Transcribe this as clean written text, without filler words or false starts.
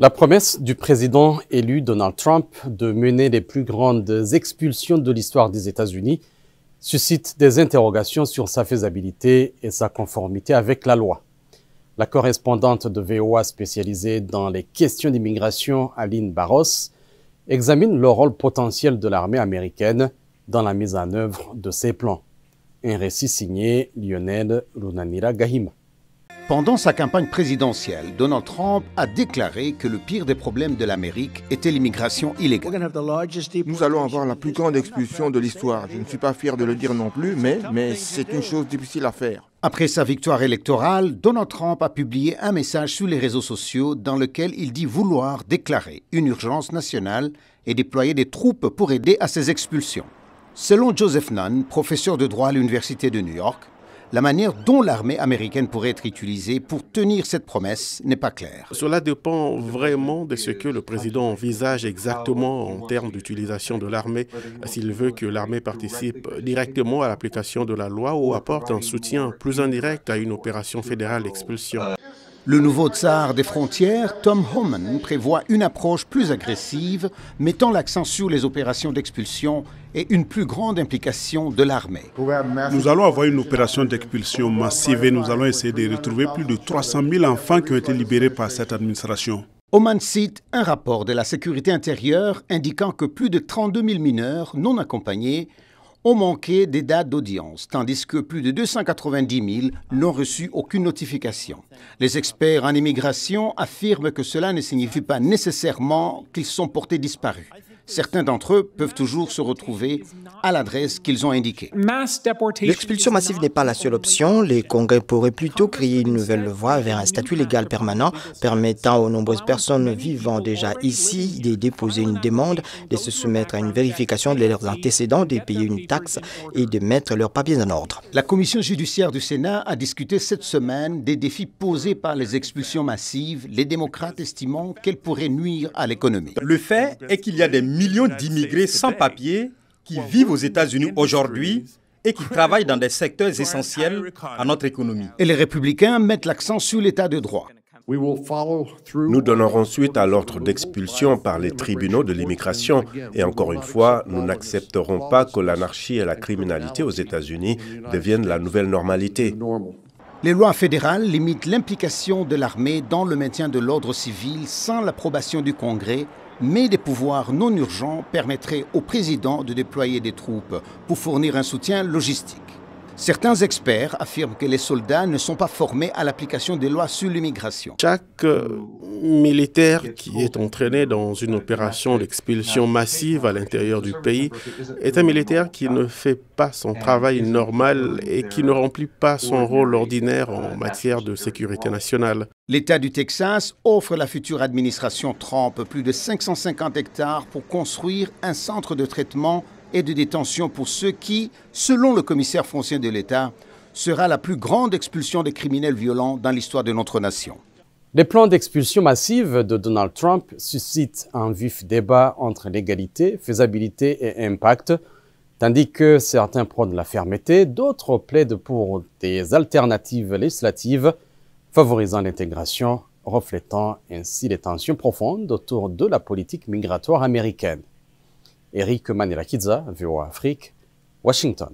La promesse du président élu Donald Trump de mener les plus grandes expulsions de l'histoire des États-Unis suscite des interrogations sur sa faisabilité et sa conformité avec la loi. La correspondante de VOA spécialisée dans les questions d'immigration, Aline Barros, examine le rôle potentiel de l'armée américaine dans la mise en œuvre de ces plans. Un récit signé Lionel Runanira Gahima. Pendant sa campagne présidentielle, Donald Trump a déclaré que le pire des problèmes de l'Amérique était l'immigration illégale. Nous allons avoir la plus grande expulsion de l'histoire. Je ne suis pas fier de le dire non plus, mais c'est une chose difficile à faire. Après sa victoire électorale, Donald Trump a publié un message sur les réseaux sociaux dans lequel il dit vouloir déclarer une urgence nationale et déployer des troupes pour aider à ces expulsions. Selon Joseph Nunn, professeur de droit à l'Université de New York, la manière dont l'armée américaine pourrait être utilisée pour tenir cette promesse n'est pas claire. Cela dépend vraiment de ce que le président envisage exactement en termes d'utilisation de l'armée. S'il veut que l'armée participe directement à l'application de la loi ou apporte un soutien plus indirect à une opération fédérale d'expulsion. Le nouveau tsar des frontières, Tom Homan, prévoit une approche plus agressive, mettant l'accent sur les opérations d'expulsion et une plus grande implication de l'armée. Nous allons avoir une opération d'expulsion massive et nous allons essayer de retrouver plus de 300 000 enfants qui ont été libérés par cette administration. Homan cite un rapport de la sécurité intérieure indiquant que plus de 32 000 mineurs non accompagnés ont manqué des dates d'audience, tandis que plus de 290 000 n'ont reçu aucune notification. Les experts en immigration affirment que cela ne signifie pas nécessairement qu'ils sont portés disparus. Certains d'entre eux peuvent toujours se retrouver à l'adresse qu'ils ont indiquée. L'expulsion massive n'est pas la seule option. Les congrès pourraient plutôt créer une nouvelle voie vers un statut légal permanent permettant aux nombreuses personnes vivant déjà ici de déposer une demande, de se soumettre à une vérification de leurs antécédents, de payer une taxe et de mettre leurs papiers en ordre. La commission judiciaire du Sénat a discuté cette semaine des défis posés par les expulsions massives, les démocrates estimant qu'elles pourraient nuire à l'économie. Le fait est qu'il y a des millions d'immigrés sans papier qui vivent aux États-Unis aujourd'hui et qui travaillent dans des secteurs essentiels à notre économie. Et les républicains mettent l'accent sur l'état de droit. Nous donnerons suite à l'ordre d'expulsion par les tribunaux de l'immigration. Et encore une fois, nous n'accepterons pas que l'anarchie et la criminalité aux États-Unis deviennent la nouvelle normalité. Les lois fédérales limitent l'implication de l'armée dans le maintien de l'ordre civil sans l'approbation du Congrès, mais des pouvoirs non urgents permettraient au président de déployer des troupes pour fournir un soutien logistique. Certains experts affirment que les soldats ne sont pas formés à l'application des lois sur l'immigration. Chaque militaire qui est entraîné dans une opération d'expulsion massive à l'intérieur du pays est un militaire qui ne fait pas son travail normal et qui ne remplit pas son rôle ordinaire en matière de sécurité nationale. L'État du Texas offre à la future administration Trump plus de 550 hectares pour construire un centre de traitement et de détention pour ceux qui, selon le commissaire foncier de l'État, sera la plus grande expulsion des criminels violents dans l'histoire de notre nation. Les plans d'expulsion massive de Donald Trump suscitent un vif débat entre légalité, faisabilité et impact, tandis que certains prônent la fermeté, d'autres plaident pour des alternatives législatives favorisant l'intégration, reflétant ainsi les tensions profondes autour de la politique migratoire américaine. Eric Manirakiza, VOA Afrique, Washington.